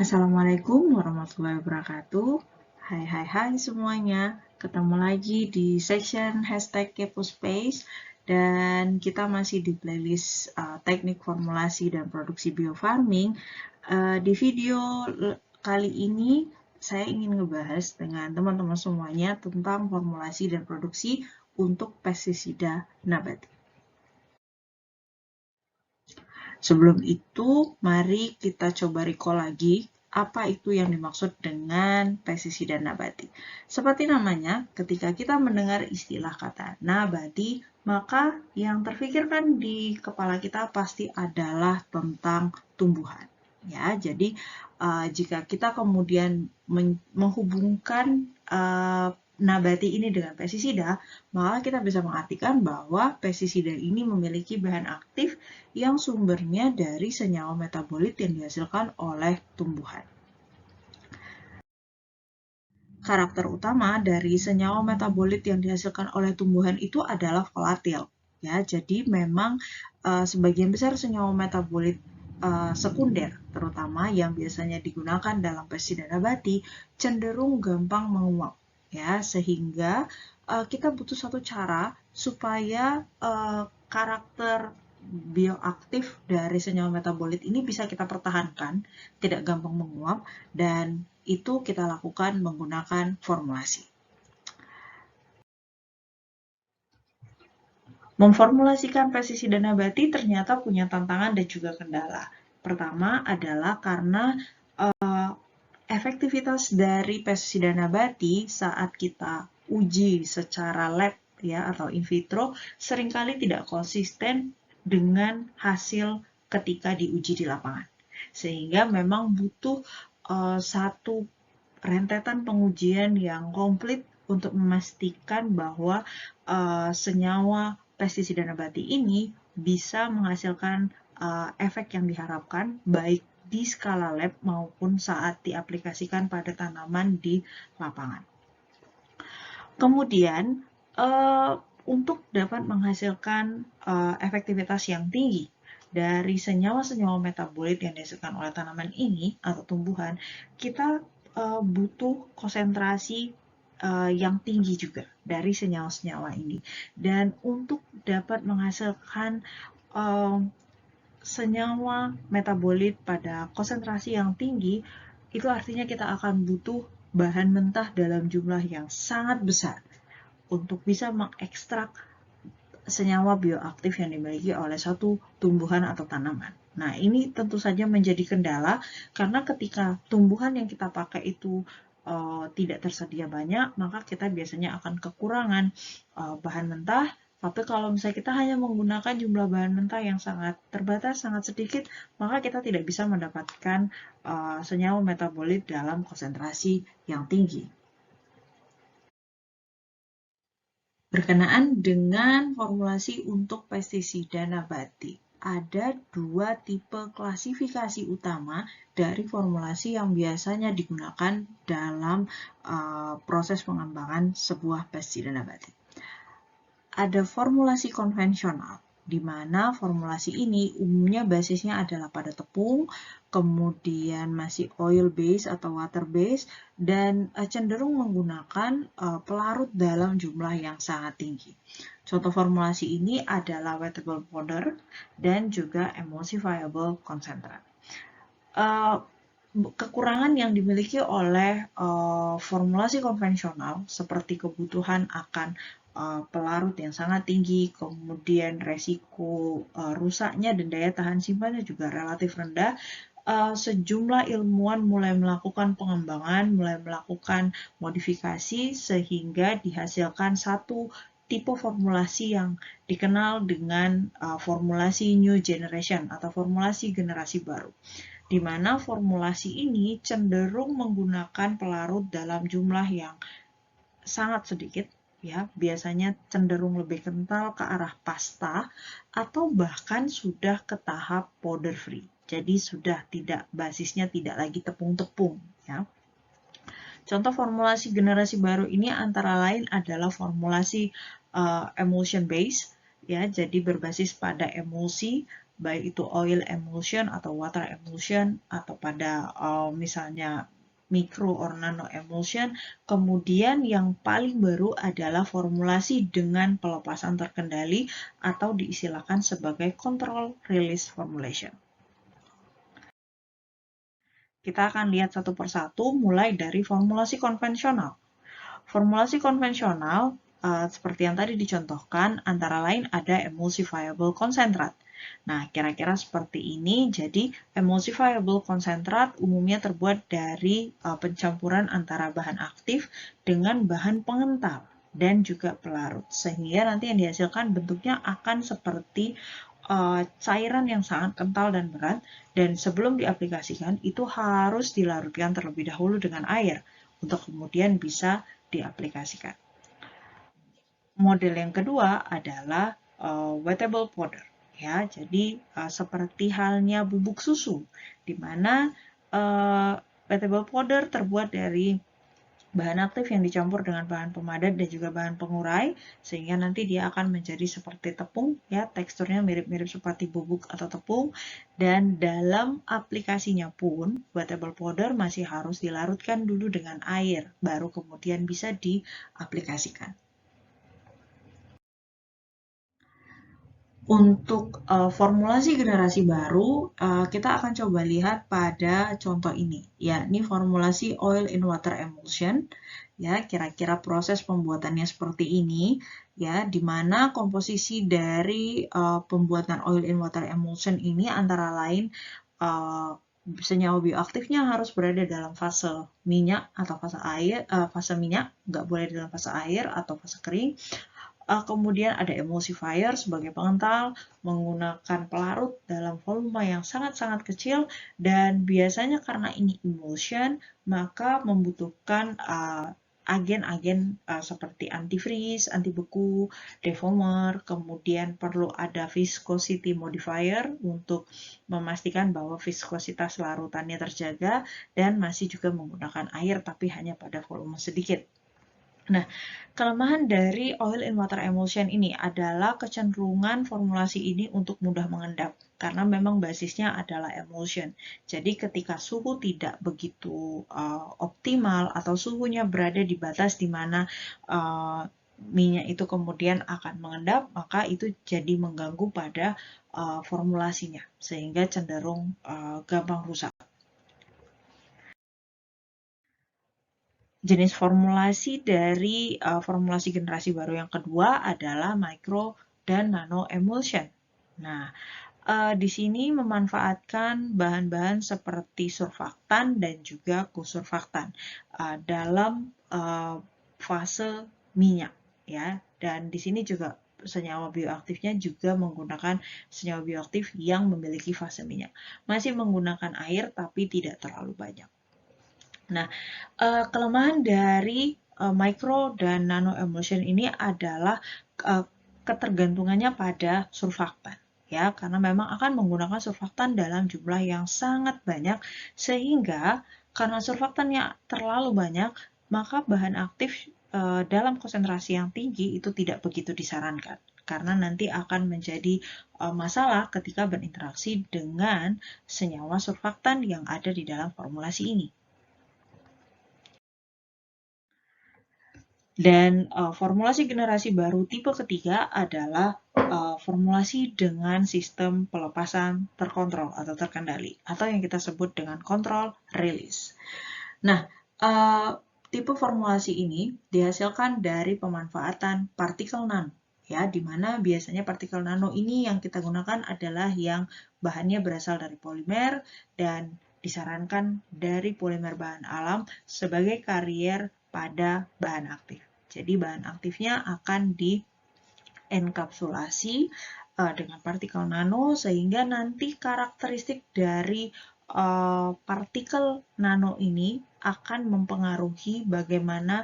Assalamualaikum warahmatullahi wabarakatuh. Hai semuanya. Ketemu lagi di section #KepoSpace dan kita masih di playlist teknik formulasi dan produksi biofarming. Di video kali ini saya ingin ngebahas dengan teman-teman semuanya tentang formulasi dan produksi untuk pestisida nabati. Sebelum itu, mari kita coba recall lagi apa itu yang dimaksud dengan pestisida nabati. Seperti namanya, ketika kita mendengar istilah kata nabati, maka yang terfikirkan di kepala kita pasti adalah tentang tumbuhan. Ya, jadi jika kita kemudian menghubungkan nabati ini dengan pestisida, maka kita bisa mengartikan bahwa pestisida ini memiliki bahan aktif yang sumbernya dari senyawa metabolit yang dihasilkan oleh tumbuhan. Karakter utama dari senyawa metabolit yang dihasilkan oleh tumbuhan itu adalah volatil. Ya, jadi memang sebagian besar senyawa metabolit sekunder, terutama yang biasanya digunakan dalam pestisida nabati, cenderung gampang menguap. Ya, sehingga kita butuh satu cara supaya karakter bioaktif dari senyawa metabolit ini bisa kita pertahankan, tidak gampang menguap, dan itu kita lakukan menggunakan formulasi. Memformulasikan pestisida nabati ternyata punya tantangan dan juga kendala. Pertama adalah karena efektivitas dari pestisida nabati saat kita uji secara lab ya atau in vitro seringkali tidak konsisten dengan hasil ketika diuji di lapangan. Sehingga memang butuh satu rentetan pengujian yang komplit untuk memastikan bahwa senyawa pestisida nabati ini bisa menghasilkan efek yang diharapkan baik di skala lab maupun saat diaplikasikan pada tanaman di lapangan. Kemudian, untuk dapat menghasilkan efektivitas yang tinggi dari senyawa-senyawa metabolit yang dihasilkan oleh tanaman ini atau tumbuhan, kita butuh konsentrasi yang tinggi juga dari senyawa-senyawa ini. Dan untuk dapat menghasilkan senyawa metabolit pada konsentrasi yang tinggi, itu artinya kita akan butuh bahan mentah dalam jumlah yang sangat besar untuk bisa mengekstrak senyawa bioaktif yang dimiliki oleh satu tumbuhan atau tanaman. Nah, ini tentu saja menjadi kendala karena ketika tumbuhan yang kita pakai itu tidak tersedia banyak, maka kita biasanya akan kekurangan bahan mentah. Tapi kalau misalnya kita hanya menggunakan jumlah bahan mentah yang sangat terbatas, sangat sedikit, maka kita tidak bisa mendapatkan senyawa metabolit dalam konsentrasi yang tinggi. Berkenaan dengan formulasi untuk pestisida nabati, ada dua tipe klasifikasi utama dari formulasi yang biasanya digunakan dalam proses pengembangan sebuah pestisida nabati. Ada formulasi konvensional, di mana formulasi ini umumnya basisnya adalah pada tepung, kemudian masih oil base atau water base, dan cenderung menggunakan pelarut dalam jumlah yang sangat tinggi. Contoh formulasi ini adalah wettable powder dan juga emulsifiable concentrate. Kekurangan yang dimiliki oleh formulasi konvensional seperti kebutuhan akan pelarut yang sangat tinggi, kemudian resiko rusaknya dan daya tahan simpannya juga relatif rendah. Sejumlah ilmuwan mulai melakukan pengembangan, mulai melakukan modifikasi sehingga dihasilkan satu tipe formulasi yang dikenal dengan formulasi new generation atau formulasi generasi baru, di mana formulasi ini cenderung menggunakan pelarut dalam jumlah yang sangat sedikit, ya, biasanya cenderung lebih kental ke arah pasta atau bahkan sudah ke tahap powder free. Jadi sudah tidak basisnya tidak lagi tepung-tepung, ya. Contoh formulasi generasi baru ini antara lain adalah formulasi emulsion base, ya, jadi berbasis pada emulsi baik itu oil emulsion atau water emulsion atau pada misalnya micro or nano emulsion. Kemudian yang paling baru adalah formulasi dengan pelepasan terkendali atau diistilahkan sebagai control release formulation. Kita akan lihat satu persatu mulai dari formulasi konvensional. Formulasi konvensional seperti yang tadi dicontohkan, antara lain ada emulsifiable concentrat. Nah, kira-kira seperti ini. Jadi, emulsifiable concentrat umumnya terbuat dari pencampuran antara bahan aktif dengan bahan pengental dan juga pelarut. Sehingga nanti yang dihasilkan bentuknya akan seperti cairan yang sangat kental dan berat, dan sebelum diaplikasikan itu harus dilarutkan terlebih dahulu dengan air untuk kemudian bisa diaplikasikan. Model yang kedua adalah wettable powder. Ya, jadi seperti halnya bubuk susu, di mana wettable powder terbuat dari bahan aktif yang dicampur dengan bahan pemadat dan juga bahan pengurai, sehingga nanti dia akan menjadi seperti tepung, ya, teksturnya mirip-mirip seperti bubuk atau tepung, dan dalam aplikasinya pun, wettable powder masih harus dilarutkan dulu dengan air, baru kemudian bisa diaplikasikan. Untuk formulasi generasi baru, kita akan coba lihat pada contoh ini, yakni formulasi oil in water emulsion. Ya, kira-kira proses pembuatannya seperti ini, ya, di mana komposisi dari pembuatan oil in water emulsion ini antara lain senyawa bioaktifnya harus berada dalam fase minyak atau fase air, fase minyak, nggak boleh dalam fase air atau fase kering. Kemudian ada emulsifier sebagai pengental, menggunakan pelarut dalam volume yang sangat-sangat kecil, dan biasanya karena ini emulsion, maka membutuhkan agen-agen seperti antifreeze, anti beku, defoamer, kemudian perlu ada viscosity modifier untuk memastikan bahwa viskositas larutannya terjaga, dan masih juga menggunakan air tapi hanya pada volume sedikit. Nah, kelemahan dari oil in water emulsion ini adalah kecenderungan formulasi ini untuk mudah mengendap, karena memang basisnya adalah emulsion. Jadi ketika suhu tidak begitu optimal atau suhunya berada di batas di mana minyak itu kemudian akan mengendap, maka itu jadi mengganggu pada formulasinya, sehingga cenderung gampang rusak. Jenis formulasi dari formulasi generasi baru yang kedua adalah micro dan nano emulsion. Nah, di sini memanfaatkan bahan-bahan seperti surfaktan dan juga kosurfaktan dalam fase minyak, ya. Dan di sini juga senyawa bioaktifnya juga menggunakan senyawa bioaktif yang memiliki fase minyak. Masih menggunakan air tapi tidak terlalu banyak. Nah, kelemahan dari micro dan nano emulsion ini adalah ketergantungannya pada surfaktan, ya, karena memang akan menggunakan surfaktan dalam jumlah yang sangat banyak, sehingga karena surfaktannya terlalu banyak, maka bahan aktif dalam konsentrasi yang tinggi itu tidak begitu disarankan, karena nanti akan menjadi masalah ketika berinteraksi dengan senyawa surfaktan yang ada di dalam formulasi ini. Dan formulasi generasi baru tipe ketiga adalah formulasi dengan sistem pelepasan terkontrol atau terkendali, atau yang kita sebut dengan control release. Nah, tipe formulasi ini dihasilkan dari pemanfaatan partikel nano, ya, di mana biasanya partikel nano ini yang kita gunakan adalah yang bahannya berasal dari polimer dan disarankan dari polimer bahan alam sebagai karier pada bahan aktif. Jadi bahan aktifnya akan dienkapsulasi dengan partikel nano, sehingga nanti karakteristik dari partikel nano ini akan mempengaruhi bagaimana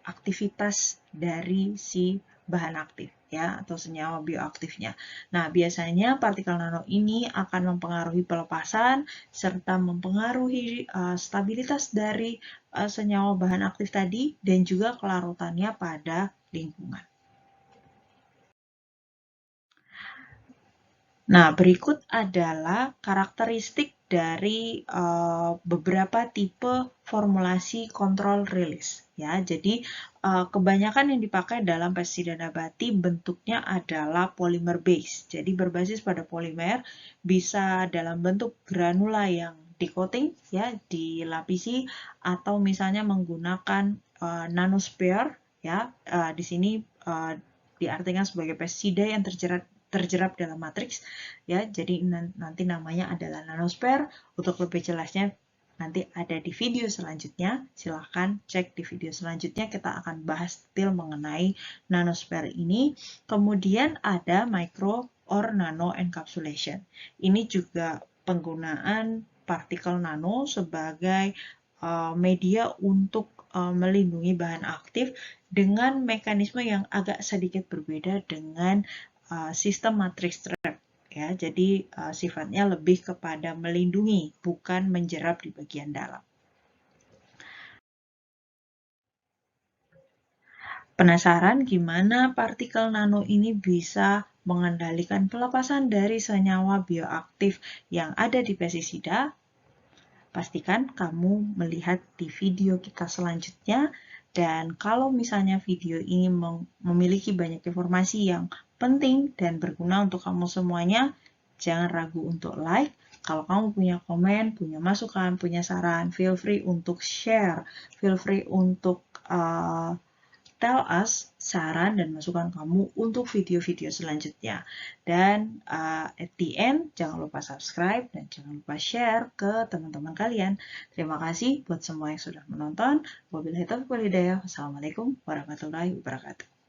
aktivitas dari si bahan aktif, ya, atau senyawa bioaktifnya. Nah, biasanya partikel nano ini akan mempengaruhi pelepasan serta mempengaruhi stabilitas dari senyawa bahan aktif tadi dan juga kelarutannya pada lingkungan. Nah, berikut adalah karakteristik dari beberapa tipe formulasi kontrol rilis. Ya, jadi kebanyakan yang dipakai dalam pestisida nabati bentuknya adalah polymer base. Jadi berbasis pada polimer, bisa dalam bentuk granula yang di-coating, ya, dilapisi, atau misalnya menggunakan nanosphere, ya, di sini diartikan sebagai pestisida yang terjerap dalam matriks, ya, jadi nanti namanya adalah nanosphere. Untuk lebih jelasnya nanti ada di video selanjutnya, silahkan cek di video selanjutnya, kita akan bahas detail mengenai nanosphere ini. Kemudian ada micro or nano encapsulation, ini juga penggunaan partikel nano sebagai media untuk melindungi bahan aktif dengan mekanisme yang agak sedikit berbeda dengan sistem matriks trap, ya. Jadi sifatnya lebih kepada melindungi, bukan menjerap di bagian dalam. Penasaran gimana partikel nano ini bisa mengendalikan pelepasan dari senyawa bioaktif yang ada di pestisida? Pastikan kamu melihat di video kita selanjutnya. Dan kalau misalnya video ini memiliki banyak informasi yang penting dan berguna untuk kamu semuanya, jangan ragu untuk like. Kalau kamu punya komen, punya masukan, punya saran, feel free untuk share. Feel free untuk tell us saran dan masukan kamu untuk video-video selanjutnya. Dan at the end, jangan lupa subscribe dan jangan lupa share ke teman-teman kalian. Terima kasih buat semua yang sudah menonton. Wabillahi taufiq wal hidayah. Wassalamualaikum warahmatullahi wabarakatuh.